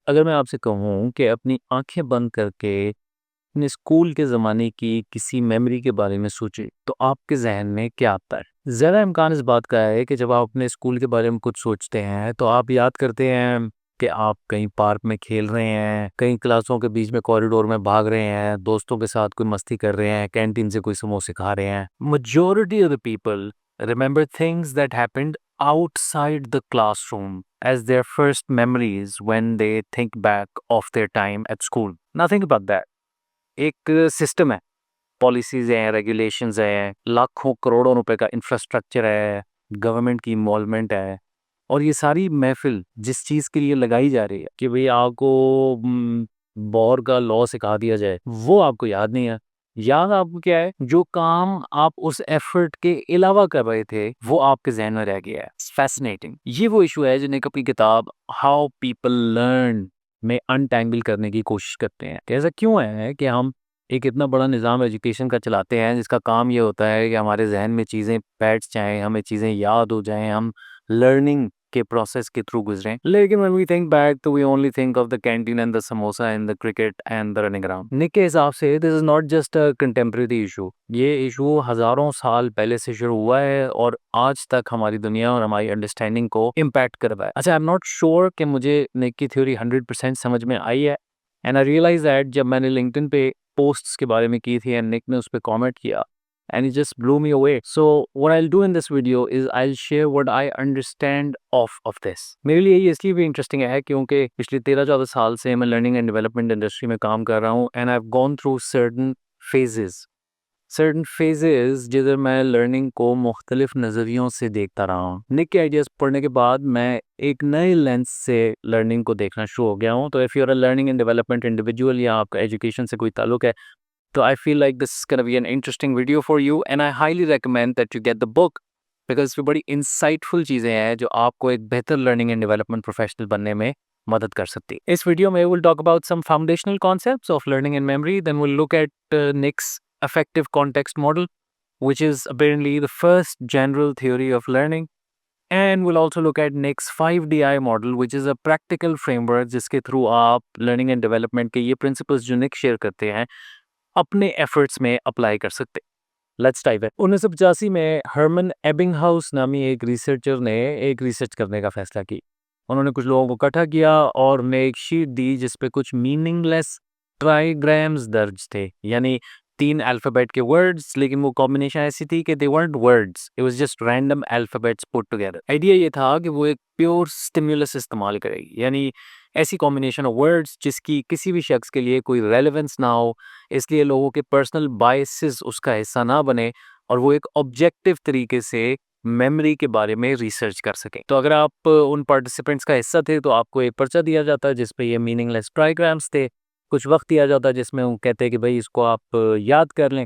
अगर मैं आपसे कहूँ कि अपनी आंखें बंद करके अपने स्कूल के ज़माने की किसी मेमोरी के बारे में सोचें, तो आपके ज़हन में क्या आता है? ज़्यादा इम्कान इस बात का है कि जब आप अपने स्कूल के बारे में कुछ सोचते हैं, तो आप याद करते हैं कि आप कहीं पार्क में खेल रहे हैं, कहीं क्लासों के बीच में कॉरिडोर में भाग रहे हैं, दोस्तों के साथ कोई मस्ती कर रहे हैं, कैंटीन से कोई समोसे खा रहे हैं। Majority of the people remember things that happened outside the classroom as their first memories when they think back of their time at school. Now think about that. एक सिस्टम है, पॉलिसीज़ हैं, regulations हैं, लाखों करोड़ों रुपए का infrastructure है, government की इन्वॉल्वमेंट है और ये सारी महफ़िल जिस चीज़ के लिए लगाई जा रही है कि भई आपको बॉर का लॉ सिखा दिया जाए, वो आपको याद नहीं है। याद आपको क्या है? जो काम आप उस एफ़र्ट के अलावा कर रहे थे, वो आपके ज़हन में रह गया है। It's fascinating. ये वो इश्यू है जिन्हें अपनी किताब हाउ पीपल लर्न में अनटैंगल करने की कोशिश करते हैं। कि ऐसा क्यों है कि हम एक इतना बड़ा निज़ाम एजुकेशन का चलाते हैं जिसका काम ये होता है कि हमारे ज़हन में चीज़ें बैठ जाएँ, हमें चीज़ें याद हो जाएँ, हम लर्निंग के प्रोसेस के थ्रू गुज़रें। लेकिन व्हेन वी थिंक बैक तो we only think of the canteen and the samosa and the cricket and the running around. Nick के हिसाब से this is not just a contemporary issue. ये इश्यू हज़ारों साल पहले से शुरू हुआ है और आज तक हमारी दुनिया और हमारी अंडरस्टैंडिंग को इम्पैक्ट कर रहा है। अच्छा, आई एम नॉट श्योर कि मुझे निक की थ्योरी 100% समझ में आई है एंड आई रियलाइज़ दैट जब मैंने लिंक्डइन पे पोस्ट्स के बारे में की थी एंड निक ने उस पे कमेंट किया and it just blew me away. So what I'll do in this video is I'll share what I understand of this. मेरे लिए ये इसलिए भी इंटरेस्टिंग है क्योंकि पिछले 13-14 साल से मैं लर्निंग एंड डेवलपमेंट इंडस्ट्री में काम कर रहा हूँ and I have gone through certain phases जिधर मैं लर्निंग को मुख्तलिफ नज़रियों से देखता रहा हूँ। निक के आइडियाज़ पढ़ने के बाद मैं एक नए लेंस से लर्निंग को देखना शुरू हो गया हूँ। तो if you are a learning and development individual या आपका एजुकेशन से कोई ताल्लुक है, so I feel like this is gonna be an interesting video for you and I highly recommend that you get the book because इसमें बड़ी insightful चीज़ें हैं जो आपको एक बेहतर learning and development professional बनने में मदद कर सकती है। इस वीडियो में we'll talk about some foundational concepts of learning and memory, then we'll look at Nick's affective context model, which is apparently the first general theory of learning, and we'll also look at Nick's 5DI model, which is a practical framework जिसके through आप learning and development के ये principles जो Nick share करते हैं अपने efforts में apply कर सकते। Let's dive in. 1985 में हर्मन एबिंगहाउस नामी एक रिसर्चर ने एक रिसर्च करने का फैसला की। उन्होंने कुछ लोगों को इकट्ठा किया और उन्हें एक शीट दी जिस पे कुछ मीनिंगलेस ट्राइग्राम्स दर्ज थे, यानी 3 अल्फ़ाबेट के वर्ड्स, लेकिन वो कॉम्बिनेशन ऐसी थी कि दे weren't words, it was just random alphabets put together. Idea ये था कि वो एक प्योर स्टिमुलस इस्तेमाल करेगी, यानी ऐसी कॉम्बिनेशन ऑफ वर्ड्स जिसकी किसी भी शख्स के लिए कोई रेलेवेंस ना हो, इसलिए लोगों के पर्सनल बायसेस उसका हिस्सा ना बने और वो एक ऑब्जेक्टिव तरीके से मेमोरी के बारे में रिसर्च कर सकें। तो अगर आप उन पार्टिसिपेंट्स का हिस्सा थे तो आपको एक पर्चा दिया जाता है जिस पे ये मीनिंगलेस ट्राइग्राम्स थे। कुछ वक्त दिया जाता है जिसमें वो कहते हैं कि भाई इसको आप याद कर लें।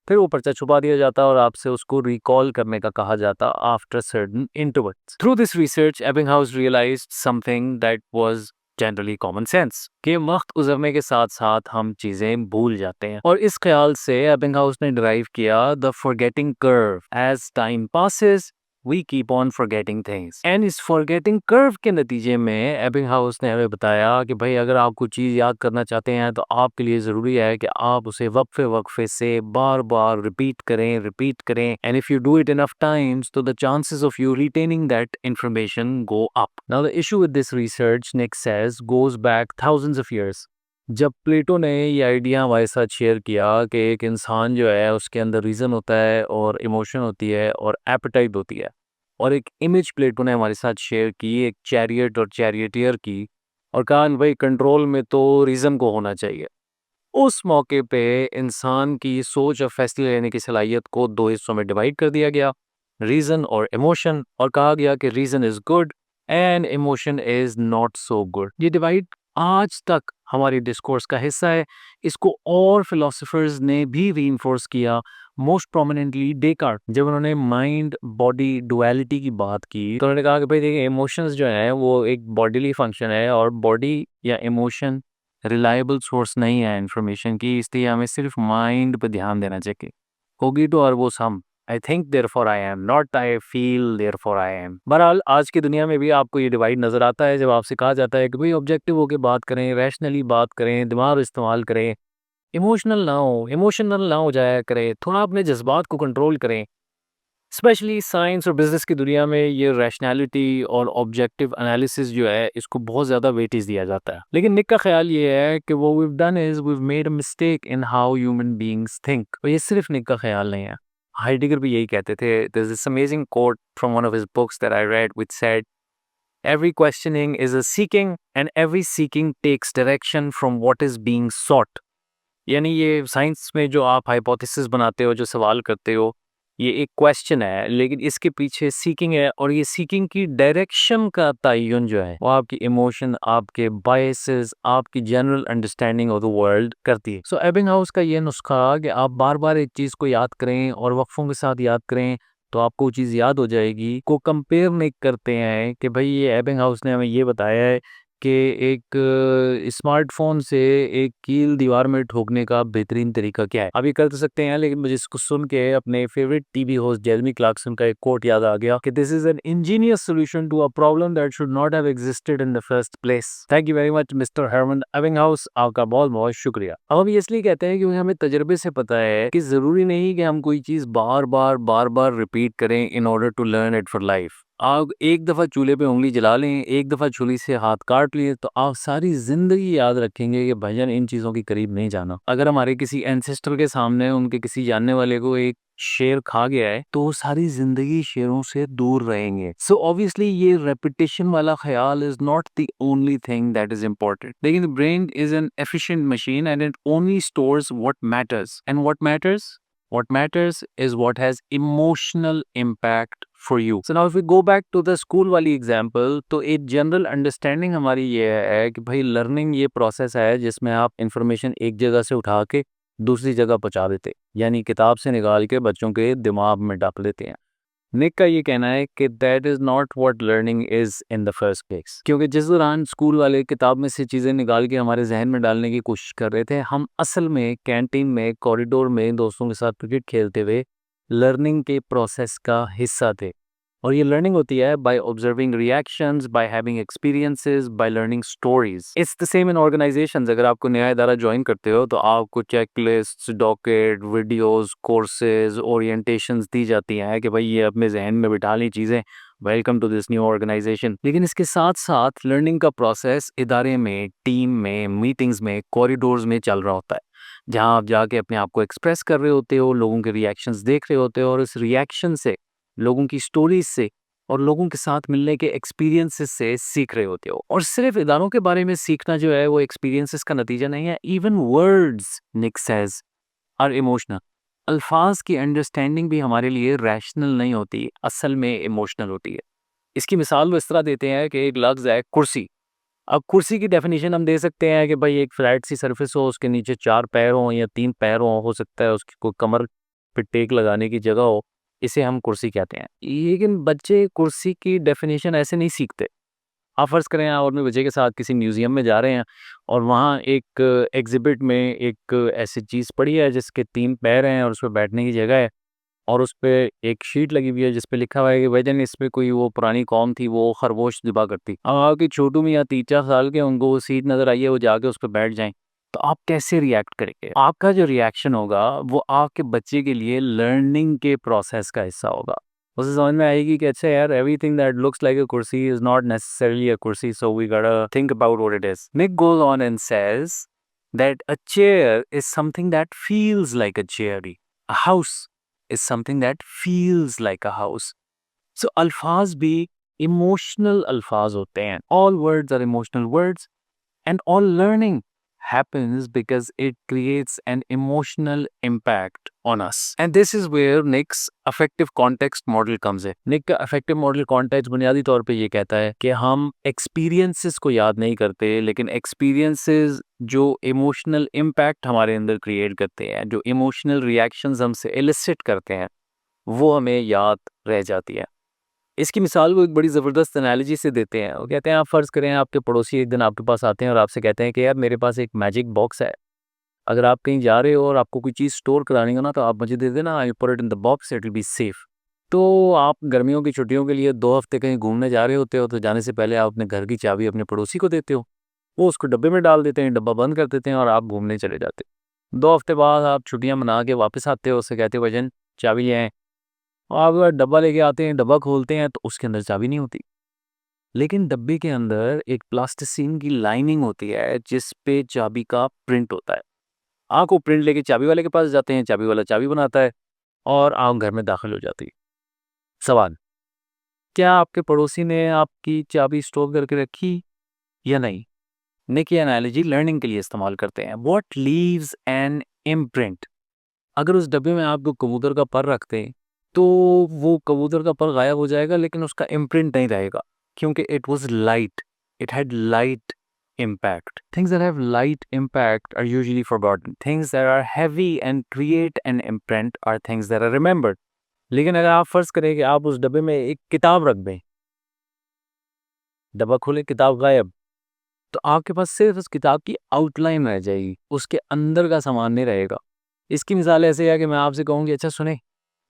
फिर वो पर्चा छुपा दिया जाता और आपसे उसको रिकॉल करने का कहा जाता after certain intervals. Through this research Ebbinghaus realised something that was generally common sense कि वक्त गुजरने के साथ साथ हम चीजें भूल जाते हैं और इस ख्याल से एबिंगहाउस ने डिराइव किया the forgetting curve. As time passes we keep on forgetting things and इस फॉरगेटिंग कर्व के नतीजे में एबिंगहाउस ने हमें बताया कि भाई अगर आप कुछ चीज़ याद करना चाहते हैं तो आपके लिए ज़रूरी है कि आप उसे वक्फे वक्फे से बार बार रिपीट करें and if you do it enough times तो the chances of you retaining that information go up. Now the issue with this research, Nick says, goes back thousands of years. जब प्लेटो ने ये idea हमारे साथ share किया कि एक इंसान जो है उसके अंदर रीज़न होता है और इमोशन होती है और एपेटाइट होती है, और एक इमेज प्लेटो ने हमारे साथ शेयर की एक चैरियट और चैरियटियर की, और कहा भाई कंट्रोल में तो रीज़न को होना चाहिए। उस मौके पे इंसान की सोच और फैसले लेने की सलाहियत को दो हिस्सों में डिवाइड कर दिया गया, रीज़न और इमोशन, और कहा गया कि reason is good and emotion is not so good. ये डिवाइड आज तक हमारी डिस्कोर्स का हिस्सा है। इसको और फिलोसोफर्स ने भी रीइंफोर्स किया, मोस्ट प्रोमिनेंटली डेकार्ट। जब उन्होंने माइंड बॉडी डुअलिटी की बात की तो उन्होंने कहा कि भाई देखिए इमोशंस जो हैं वो एक बॉडीली फंक्शन है और बॉडी या इमोशन रिलायबल सोर्स नहीं है इन्फॉर्मेशन की, इसलिए हमें सिर्फ माइंड पे ध्यान देना चाहिए। कोगिटो और वो सम, I think therefore I am, not I feel therefore I am. बहरहाल आज की दुनिया में भी आपको ये डिवाइड नज़र आता है जब आपसे कहा जाता है कि भाई ऑब्जेक्टिव होकर बात करें, रैशनली बात करें, दिमाग इस्तेमाल करें, इमोशनल ना हो जाया करें, थोड़ा अपने जज्बात को कंट्रोल करें। स्पेशली साइंस और बिजनेस की दुनिया में ये रैशनैलिटी और ऑब्जेक्टिव एनालिसिस जो है इसको बहुत ज़्यादा वेटेज दिया जाता है। लेकिन निक का ख्याल ये है कि वो we've done is we've made a mistake in how human beings think. और ये सिर्फ निक का ख्याल नहीं है, हाइडेगर भी यही कहते थे। There is this amazing quote from one of his books that I read which said every questioning is a seeking and every seeking takes direction from what is being sought। यानी ये science में जो आप hypothesis बनाते हो, जो सवाल करते हो, ये एक क्वेश्चन है लेकिन इसके पीछे सीकिंग है, और ये सीकिंग की डायरेक्शन का तयन जो है वो आपकी इमोशन, आपके बायसेस, आपकी general understanding of the world करती है। सो एबिंगहाउस का ये नुस्खा कि आप बार बार एक चीज़ को याद करें और वक्फों के साथ याद करें तो आपको वो चीज़ याद हो जाएगी, को कंपेयर नहीं करते हैं कि भाई ये एबिंगहाउस ने हमें ये बताया है कि एक स्मार्टफ़ोन से एक कील दीवार में ठोकने का बेहतरीन तरीका क्या है। आप ये कर तो सकते हैं, लेकिन मुझे इसको सुन के अपने favourite TV host Jeremy Clarkson का एक कोट याद आ गया कि this is an ingenious solution to a problem that should not have existed in the first place. Thank you very much mister Herman Ebbinghaus, आपका बहुत-बहुत शुक्रिया। अब हम ये इसलिए कहते हैं क्योंकि हमें तजुर्बे से पता है कि ज़रूरी नहीं कि हम कोई चीज़ बार-बार रिपीट करें in order to learn it for life. आप एक दफ़ा चूल्हे पे उँगली जला लें, एक दफ़ा छुरी से हाथ काट लिए तो आप सारी ज़िंदगी याद रखेंगे कि भाईजान इन चीज़ों के करीब नहीं जाना। अगर हमारे किसी एंसेस्टर के सामने उनके किसी जानने वाले को एक शेर खा गया है तो वो सारी ज़िंदगी शेरों से दूर रहेंगे। सो ऑब्वियसली ये रेपिटेशन वाला ख्याल is not the only thing that is important. लेकिन brain is an efficient machine and it only stores what matters, and what matters is what has emotional impact for you। So now if we go back to the school वाली example, तो एक general understanding हमारी ये है कि भाई learning ये process है जिसमें आप इंफॉर्मेशन एक जगह से उठा के दूसरी जगह पहुंचा देते, यानी किताब से निकाल के बच्चों के दिमाग में डाल देते हैं। निक का ये कहना है कि that is not what learning is in the first place. क्योंकि जिस दौरान स्कूल वाले किताब में से चीज़ें निकाल के हमारे जहन में डालने की कोशिश कर रहे थे, हम असल में कैंटीन में, कॉरिडोर में दोस्तों के साथ क्रिकेट खेलते हुए लर्निंग के प्रोसेस का हिस्सा थे। और ये लर्निंग होती है by observing reactions, by having experiences, by learning stories. It's the same in organisations. अगर आपको नया इदारा ज्वाइन करते हो तो आपको checklist, docket, videos, courses, orientations दी जाती हैं कि भाई ये अपने जहन में बिठा ली चीज़ें, welcome to this new organisation. लेकिन इसके साथ साथ लर्निंग का प्रोसेस इदारे में, टीम में, मीटिंग्स में, कॉरिडोर्स में चल रहा होता है, जहाँ आप जाके अपने आप को एक्सप्रेस कर रहे होते हो, लोगों के रिएक्शंस देख रहे होते हो, और इस रिएक्शन से, लोगों की स्टोरीज से और लोगों के साथ मिलने के एक्सपीरियंसेस से सीख रहे होते हो। और सिर्फ इदारों के बारे में सीखना जो है वो एक्सपीरियंसेस का नतीजा नहीं है। Even words, Nick says, are emotional. अल्फाज की अंडरस्टैंडिंग भी हमारे लिए रैशनल नहीं होती, असल में इमोशनल होती है। इसकी मिसाल वो इस तरह देते हैं कि एक लफ्ज़ है कुर्सी। अब कुर्सी की डेफिनेशन हम दे सकते हैं कि भाई एक फ्लैट सी सरफेस हो, उसके नीचे 4 पैर हों या 3 पैर हों, हो सकता है उसकी कोई कमर पे टेक लगाने की जगह हो, इसे हम कुर्सी कहते हैं। लेकिन बच्चे कुर्सी की डेफिनेशन ऐसे नहीं सीखते। आप फ़र्ज़ करें आप अपने बच्चे के साथ किसी म्यूज़ियम में जा रहे हैं और वहाँ एक एग्ज़िबिट में एक ऐसी चीज़ पड़ी है जिसके 3 पैर हैं और उसपे बैठने की जगह है, और उसपे एक शीट लगी हुई है जिस पे लिखा हुआ है कि भाईजान इस पे कोई वो पुरानी कौम थी, वो खरगोश ज़िबा करती। अब आपके छोटू मियाँ 3-4 साल के, उनको वो सीट नज़र आई है, वो जाके उस पे बैठ जाएँ, तो आप कैसे रिएक्ट करेंगे? आपका जो रिएक्शन होगा वो आपके बच्चे के लिए लर्निंग के प्रोसेस का हिस्सा होगा। उसे समझ में आएगी कि अच्छा यार, everything that looks like a kursi is not necessarily a kursi, so we gotta think about what it is. Nick goes on and says that a chair is something that feels like a chair. A house is something that feels like a house. So अल्फाज भी emotional अल्फाज होते हैं. All words are emotional words, and all learning happens because it creates an emotional impact on us. And this is where Nick's affective context model comes in. Nick का affective model context बुनियादी तौर पे ये कहता है कि हम experiences को याद नहीं करते, लेकिन experiences जो emotional impact हमारे अंदर create करते हैं, जो emotional reactions हमसे elicit करते हैं, वो हमें याद रह जाती है। इसकी मिसाल वो एक बड़ी ज़बरदस्त एनालॉजी से देते हैं। वो कहते हैं आप फ़र्ज़ करें आपके पड़ोसी एक दिन आपके पास आते हैं और आपसे कहते हैं कि यार मेरे पास एक मैजिक बॉक्स है, अगर आप कहीं जा रहे हो और आपको कोई चीज़ स्टोर करानी हो ना, तो आप मुझे दे देना, I put it in the box, it will be safe. तो आप गर्मियों की छुट्टियों के लिए 2 हफ्ते कहीं घूमने जा रहे होते हो, तो जाने से पहले आप अपने घर की चाबी अपने पड़ोसी को देते हो। वो उसको डब्बे में डाल देते हैं, डब्बा बंद कर देते हैं और आप घूमने चले जाते हो। 2 हफ्ते बाद आप छुट्टियाँ मना के वापस आते हो, उससे कहते हो भाईजान चाबी ले आएँ। और आप डब्बा लेके आते हैं, डब्बा खोलते हैं तो उसके अंदर चाबी नहीं होती। लेकिन डब्बे के अंदर एक प्लास्टिसिन की लाइनिंग होती है जिस पे चाबी का प्रिंट होता है। आप वो प्रिंट लेके चाबी वाले के पास जाते हैं, चाबी वाला चाबी बनाता है और आप घर में दाखिल हो जाती है। सवाल, क्या आपके पड़ोसी ने आपकी चाबी स्टोर करके रखी या नहीं? देखिए एनालॉजी लर्निंग के लिए इस्तेमाल करते हैं। What leaves an imprint? अगर उस डब्बे में आप वो कबूतर का पर रखते हैं, तो वो कबूतर का पर गायब हो जाएगा लेकिन उसका इम्प्रिंट नहीं रहेगा, क्योंकि it was light, it head light impact. Things that have light impact are usually forgotten. Things that are heavy and create an imprint are things that are remembered. लेकिन अगर आप फर्ज करें कि आप उस डब्बे में एक किताब रख दें, डब्बा खोले किताब गायब, तो आपके पास सिर्फ उस किताब की आउटलाइन रह जाएगी, उसके अंदर का सामान नहीं रहेगा। इसकी मिसाल ऐसे है कि मैं आपसे कहूँ कि अच्छा सुने,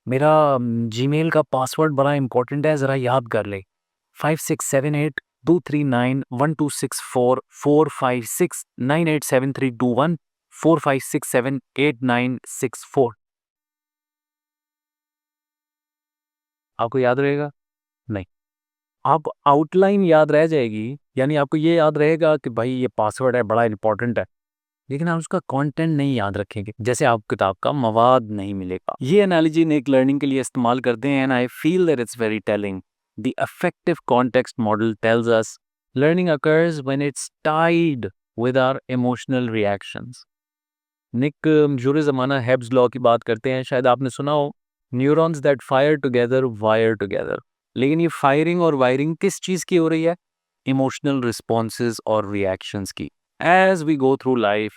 मेरा जीमेल का पासवर्ड बड़ा इंपॉर्टेंट है, ज़रा याद कर ले, 5678 239 1264 456 987321 45678964। आपको याद रहेगा? नहीं। आप आउटलाइन याद रह जाएगी, यानी आपको ये याद रहेगा कि भाई ये पासवर्ड है, बड़ा इंपॉर्टेंट है, लेकिन आप उसका कंटेंट नहीं याद रखेंगे, जैसे आप किताब का मवाद नहीं मिलेगा। ये एनालॉजी नेक लर्निंग के लिए इस्तेमाल करते हैं and I feel that it's very telling. The affective context model tells us learning occurs when it's tied with our emotional reactions. Nick जुरे ज़माना हेब्स लॉ की बात करते हैं, शायद आपने सुना हो, neurons that fire together wire together. लेकिन ये फायरिंग और वायरिंग किस चीज़ की हो रही है? इमोशनल रिस्पॉन्सेज और रिएक्शंस की। As we go through life,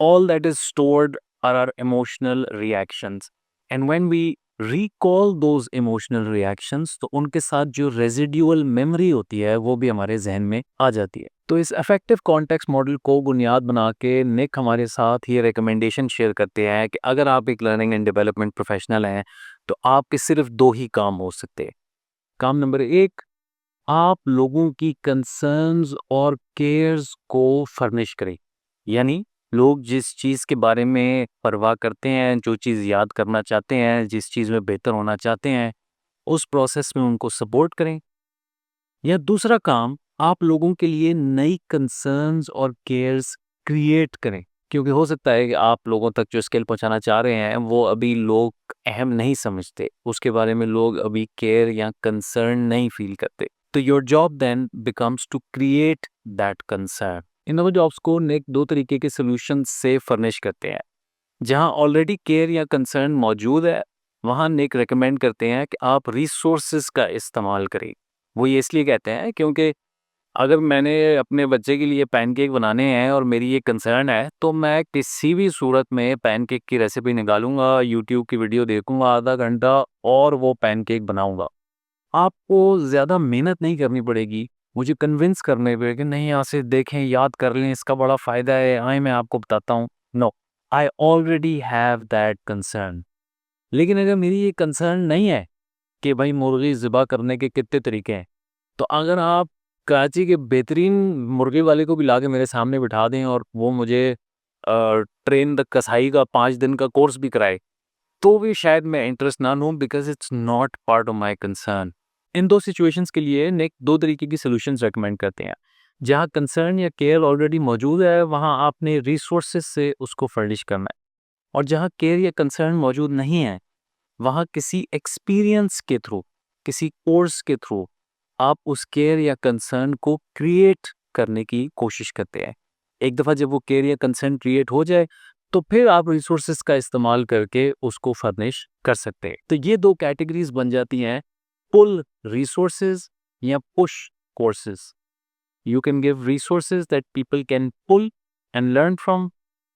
all that is stored are our emotional reactions, and when we recall those emotional reactions, तो उनके साथ जो रेजिडुअल मेमोरी होती है वो भी हमारे जहन में आ जाती है। तो इस अफेक्टिव कॉन्टेक्स्ट मॉडल को बुनियाद बना के निक हमारे साथ ये रिकमेंडेशन शेयर करते हैं कि अगर आप एक लर्निंग एंड डेवलपमेंट प्रोफेशनल हैं, तो आपके सिर्फ 2 ही काम हो सकते हैं। काम नंबर 1, आप लोगों की कंसर्न्स और केयर्स को फर्निश करें, यानी लोग जिस चीज़ के बारे में परवाह करते हैं, जो चीज़ याद करना चाहते हैं, जिस चीज़ में बेहतर होना चाहते हैं, उस प्रोसेस में उनको सपोर्ट करें। या दूसरा काम, आप लोगों के लिए नई कंसर्न्स और केयर्स क्रिएट करें, क्योंकि हो सकता है कि आप लोगों तक जो स्किल पहुंचाना चाह रहे हैं वो अभी लोग अहम नहीं समझते, उसके बारे में लोग अभी केयर या कंसर्न नहीं फील करते। तो your job then becomes to create that concern. इन दोनों जॉब्स को नेक 2 तरीके के सॉल्यूशन से फर्निश करते हैं। जहां ऑलरेडी केयर या कंसर्न मौजूद है, वहां नेक रिकमेंड करते हैं कि आप रिसोर्सेज का इस्तेमाल करें। वो ये इसलिए कहते हैं क्योंकि अगर मैंने अपने बच्चे के लिए पैनकेक बनाने हैं और मेरी ये कंसर्न है, तो मैं किसी भी सूरत में पैनकेक की रेसिपी निकालूंगा, यूट्यूब की वीडियो देखूंगा आधा घंटा और वो पैनकेक बनाऊंगा। आपको ज़्यादा मेहनत नहीं करनी पड़ेगी, मुझे कन्विंस करने पे कि नहीं, यहाँ से देखें, याद कर लें, इसका बड़ा फ़ायदा है, आएँ मैं आपको बताता हूँ। No, I already have that concern. लेकिन अगर मेरी ये कंसर्न नहीं है कि भाई मुर्गी ज़िबा करने के कितने तरीके हैं, तो अगर आप कराची के बेहतरीन मुर्गे वाले को भी ला के मेरे सामने बिठा दें और वो मुझे ट्रेन द कसाई का 5 दिन का कोर्स भी कराए, तो भी शायद मैं इंटरेस्ट ना लूँ, because it's not part of my concern. In 2 situations के लिए नेक 2 तरीके की सॉल्यूशंस रेकमेंड करते हैं। जहाँ कंसर्न या केयर ऑलरेडी मौजूद है, वहाँ आपने रिसोर्सेज से उसको फर्निश करना है, और जहाँ केयर या कंसर्न मौजूद नहीं है, वहाँ किसी एक्सपीरियंस के थ्रू, किसी कोर्स के थ्रू आप उस केयर या कंसर्न को क्रिएट करने की कोशिश करते हैं। एक दफ़ा जब वो केयर या कंसर्न क्रिएट हो जाए, तो फिर आप रिसोर्सेज का इस्तेमाल करके उसको फर्निश कर सकते हैं। तो ये 2 कैटेगरीज बन जाती हैं, पुल रिसोर्सेज या push courses. You can give resources that people can pull and learn from,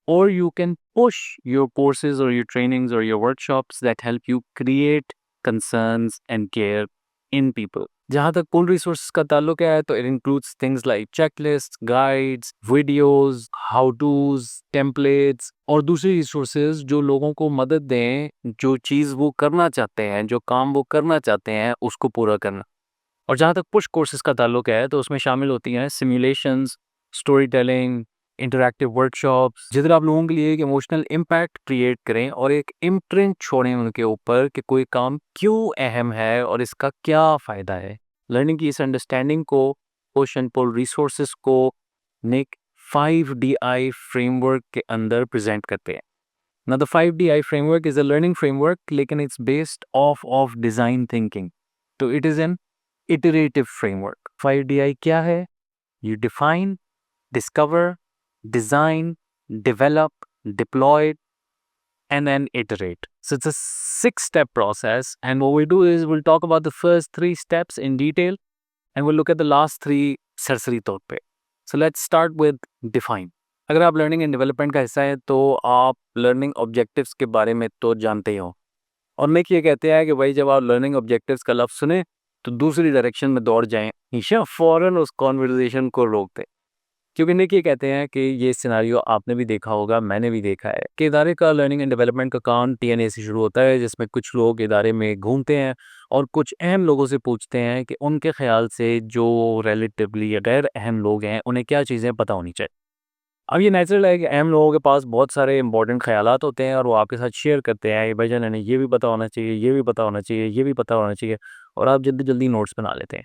or you can push your courses or your trainings or your workshops that help you create concerns and care in people. जहाँ तक पुल resources का ताल्लुक है तो it includes things like checklists, guides, videos, how to's, templates और दूसरी resources जो लोगों को मदद दें जो चीज़ वो करना चाहते हैं, जो काम वो करना चाहते हैं उसको पूरा करना। और जहाँ तक पुश कोर्सेज का ताल्लुक है तो उसमें शामिल होती हैं simulations, story telling, interactive workshops, जिधर आप लोगों के लिए एक इमोशनल इम्पैक्ट क्रिएट करें और एक इम्प्रिंट छोड़ें उनके ऊपर कि कोई काम क्यों अहम है और इसका क्या फ़ायदा है। लर्निंग की इस अंडरस्टैंडिंग को पुश एंड पुल रिसोर्सेज को निक 5DI फ्रेमवर्क के अंदर प्रेजेंट करते हैं। Now the 5DI framework is a learning framework लेकिन it's based off design thinking. तो it is an iterative framework. 5DI क्या है? You define, discover, design, develop, deploy, and then iterate. So it's a 6-step process, and what we do is we'll talk about the first 3 steps in detail and we'll look at the last 3 सरसरी तौर पे. So let's start with define. अगर आप learning and development का हिस्सा है तो आप learning objectives के बारे में तो जानते ही हो। और निक ये कहते हैं कि भाई जब आप लर्निंग ऑब्जेक्टिव्स का लफ्ज़ सुने तो दूसरी डायरेक्शन में दौड़ जाएं, ईशा फ़ौरन उस कॉन्वर्सेशन को रोक दें। क्योंकि निक ये कहते हैं कि ये सिनेरियो आपने भी देखा होगा, मैंने भी देखा है कि इदारे का लर्निंग एंड डेवलपमेंट का काम TNA से शुरू होता है, जिसमें कुछ लोग इदारे में घूमते हैं और कुछ अहम लोगों से पूछते हैं कि उनके ख्याल से जो रिलेटिवली गैर अहम लोग हैं उन्हें क्या चीज़ें पता होनी चाहिए। अब ये नेचुरल है कि अहम लोगों के पास बहुत सारे इंपॉर्टेंट ख़यालात होते हैं और वो आपके साथ शेयर करते हैं, भाई जान इन्हें ये भी पता होना चाहिए, ये भी पता होना चाहिए, ये भी पता होना चाहिए, और आप जल्दी-जल्दी नोट्स बना लेते हैं।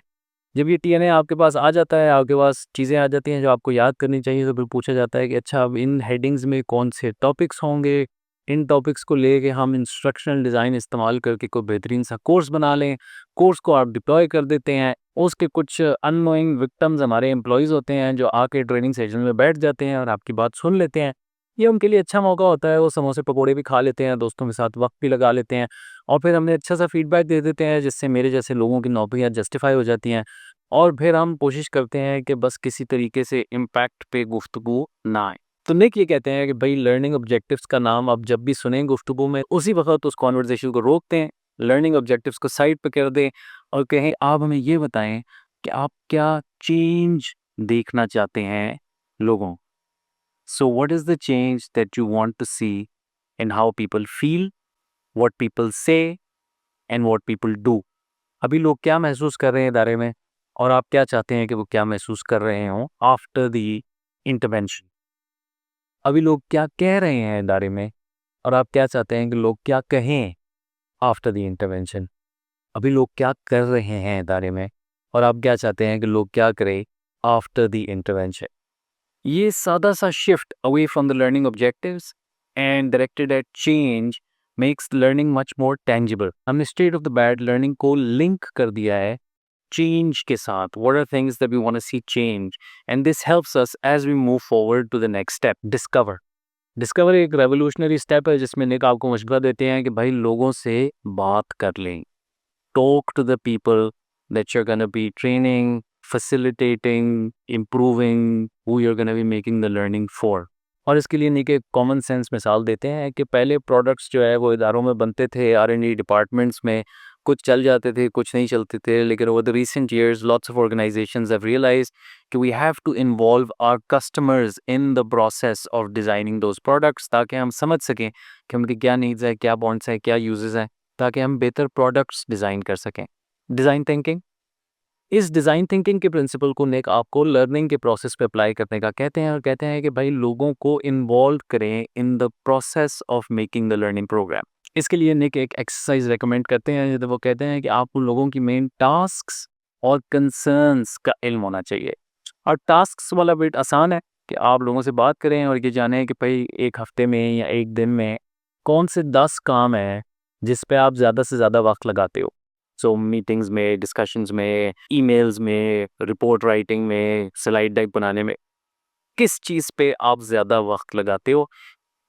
जब ये TNA आपके पास आ जाता है, आपके पास चीज़ें आ जाती हैं जो आपको याद करनी चाहिए, तो फिर पूछा जाता है कि अच्छा अब इन हेडिंग्स में कौन से टॉपिक्स होंगे, इन टॉपिक्स को लेके हम इंस्ट्रक्शनल डिज़ाइन इस्तेमाल करके कोई बेहतरीन सा कोर्स बना लें। कोर्स को आप डिप्लॉय कर देते हैं, उसके कुछ अननोइंग विक्टिम्स हमारे एम्प्लॉइज़ होते हैं जो आके ट्रेनिंग सेशन में बैठ जाते हैं और आपकी बात सुन लेते हैं। ये उनके लिए अच्छा मौका होता है, वो समोसे पकौड़े भी खा लेते हैं, दोस्तों के साथ वक़्त भी लगा लेते हैं और फिर हमें अच्छा सा फीडबैक दे देते हैं, जिससे मेरे जैसे लोगों की नौकरियाँ जस्टिफ़ाई हो जाती हैं। और फिर हम कोशिश करते हैं कि बस किसी तरीके से इम्पैक्ट पे गुफ्तगू ना आए। तो निक ये कहते हैं कि भाई लर्निंग ऑब्जेक्टिव्स का नाम आप जब भी सुनें गुफ्तगू में, उसी वक़्त उस कन्वर्सेशन को रोक दें, लर्निंग ऑब्जेक्टिव्स को साइड पे कर दें और कहें आप हमें ये बताएँ कि आप क्या चेंज देखना चाहते हैं लोगों। So what is the change that you want to see in how people feel, what people say and what people do. अभी लोग क्या महसूस कर रहे हैं इदारे में और आप क्या चाहते हैं कि वो क्या महसूस कर रहे हों आफ्टर द इंटरवेंशन। अभी लोग क्या कह रहे हैं इदारे में और आप क्या चाहते हैं कि लोग क्या कहें आफ्टर द इंटरवेंशन। अभी लोग क्या कर रहे हैं इदारे में और आप क्या चाहते हैं कि लोग क्या करें आफ्टर द इंटरवेंशन। ये सादा सा shift away from the learning objectives and directed at change makes learning much more tangible. हमने state of the bad learning को लिंक कर दिया है change के साथ। What are things that we want to see change? And this helps us as we move forward to the next step, discover. Discover एक revolutionary step है जिसमें निक आपको मशवरा देते हैं कि भाई लोगों से बात कर लें। Talk to the people that you're going to be training, facilitating, improving, who you're going to be making the learning for. और इसके लिए निक एक कॉमन सेंस मिसाल देते हैं कि पहले प्रोडक्ट्स जो है वो इदारों में बनते थे, R&D डिपार्टमेंट्स में, कुछ चल जाते थे, कुछ नहीं चलते थे, लेकिन over the recent years lots of organisations have realised कि we have to involve our customers in the process of designing those products, ताकि हम समझ सकें कि उनकी क्या नीड्स है, क्या वांट्स हैं, क्या यूजेस हैं, ताकि हम बेहतर प्रोडक्ट्स डिज़ाइन कर सकें। डिज़ाइन थिंकिंग, इस डिज़ाइन थिंकिंग के प्रिंसिपल को निक आपको लर्निंग के प्रोसेस पे अप्लाई करने का कहते हैं और कहते हैं कि भाई लोगों को इन्वॉल्व करें in the process of making the learning programme. इसके लिए निक एक एक्सरसाइज रेकमेंड करते हैं जिसमें वो कहते हैं कि आप उन लोगों की मेन टास्क्स और कंसर्न्स का इल्म होना चाहिए। और टास्क्स वाला बिट आसान है कि आप लोगों से बात करें और ये जानें कि भाई एक हफ्ते में या एक दिन में कौन से 10 काम हैं जिस पे आप ज़्यादा से ज़्यादा वक्त लगाते हो। सो मीटिंग्स में, डिस्कशंस में, ईमेल्स में, रिपोर्ट राइटिंग में, स्लाइड डेक बनाने में, किस चीज़ पे आप ज़्यादा वक्त लगाते हो।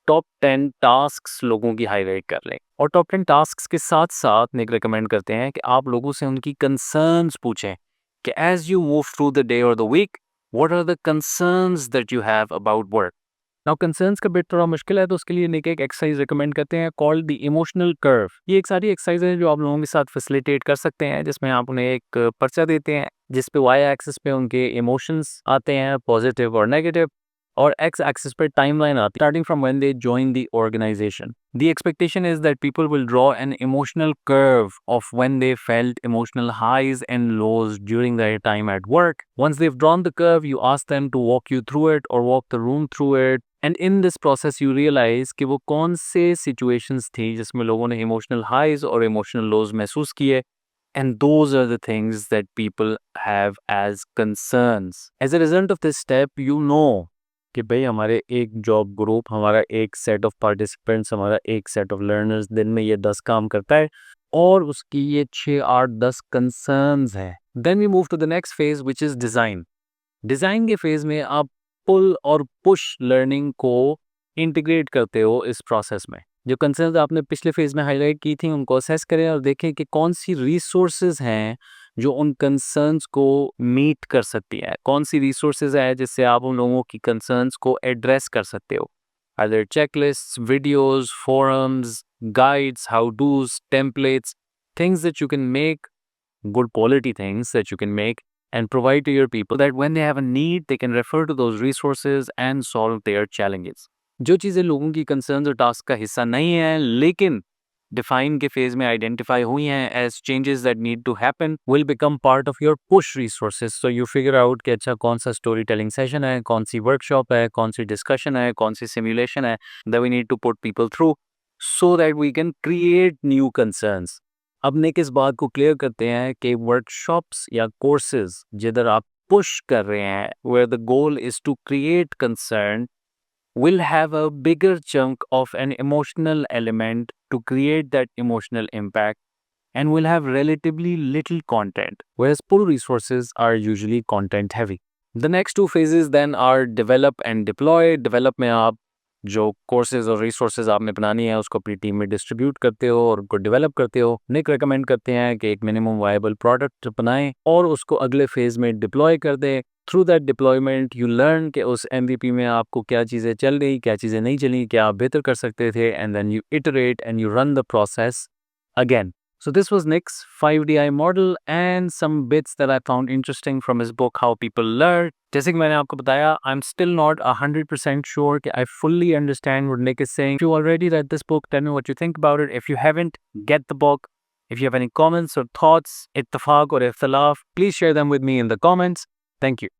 टॉप 10 टास्क्स लोगों की हाईलाइट कर लें और टॉप 10 टास्क्स के साथ साथ निक रिकमेंड करते हैं कि आप लोगों से उनकी कंसर्न्स पूछें कि as you move through the day और the week, what are the concerns that you have about work. Now concerns का बिट थोड़ा मुश्किल है, तो उसके लिए निक एक एक्सरसाइज रिकमेंड करते हैं कॉल्ड द इमोशनल कर्व। ये एक सारी एक्सरसाइज है जो आप लोगों के साथ फैसिलिटेट कर सकते हैं, जिसमें आप उन्हें एक पर्चा देते हैं जिस पे वाई एक्सिस पे उनके इमोशंस आते हैं, पॉजिटिव और नेगेटिव, और एक्स एक्सिस पे टाइमलाइन आती है starting from when they join the organisation. The expectation is that people will draw an emotional curve of when they felt emotional highs and lows during their time at work. Once they've drawn the curve, you ask them to walk you through it or walk the room through it. And in this process, you realize कि वो कौन से situations थी जिसमें लोगों ने emotional highs और emotional lows महसूस किए. And those are the things that people have as concerns. As a result of this step, you know कि भाई हमारे एक जॉब ग्रुप, हमारा एक सेट ऑफ पार्टिसिपेंट्स, हमारा एक सेट ऑफ लर्नर्स दिन में ये 10 काम करता है और उसकी ये 6, 8, 10 कंसर्न्स हैं। Then we move to the next phase which is design. Design के फेज में आप पुल और पुश लर्निंग को इंटीग्रेट करते हो इस प्रोसेस में। जो कंसर्न्स आपने पिछले फेज में हाईलाइट की थी उनको असेस करें और देखें कि कौन सी रिसोर्सेज हैं जो उन कंसर्न्स को मीट कर सकती है, कौन सी रिसोर्सेज है जिससे आप उन लोगों की कंसर्न्स को एड्रेस कर सकते हो। Other checklists, videos, forums, guides, how-tos, templates, things that you can make, good quality things that you can make and provide to your people that when they have a need, they can refer to those resources and solve their challenges. जो चीज़ें लोगों की concerns और task का हिस्सा नहीं है लेकिन डिफाइन के फेज में आइडेंटिफाई हुई हैं as changes that need to happen will become part of your push resources. So you figure out कि अच्छा कौन सा स्टोरी टेलिंग सेशन है, कौन सी वर्कशॉप है, कौन सी डिस्कशन है, कौन सी सिमुलेशन है that we need to put people through so that we can create new concerns. अब निक इस बात को क्लियर करते हैं कि वर्कशॉप्स या कोर्सेज जिधर आप पुश कर रहे हैं where the goal is to create concern will have a bigger chunk of an emotional element to create that emotional impact and will have relatively little content, whereas pull resources are usually content heavy. The next two phases then are develop and deploy. Develop में आप जो courses और resources आपने बनानी है उसको अपनी team में डिस्ट्रीब्यूट करते हो और उनको डेवलप करते हो। निक रेकमेंड करते हैं कि एक मिनिमम वायबल प्रोडक्ट बनाएं और उसको अगले फेज में डिप्लॉय कर दें। Through that deployment you learn कि उस MVP में आपको क्या चीज़ें चल रही, क्या चीज़ें नहीं चली, क्या आप बेहतर कर सकते थे, and then you iterate and you run the process again. So this was Nick's 5DI model and some bits that I found interesting from his book How People Learn. जैसे कि मैंने आपको बताया, I'm still not 100% sure कि I fully understand what Nick is saying. If you already read this book, tell me what you think about it. If you haven't, get the book. If you have any comments or thoughts, ittafaq or ikhtilaf, please share them with me in the comments. Thank you.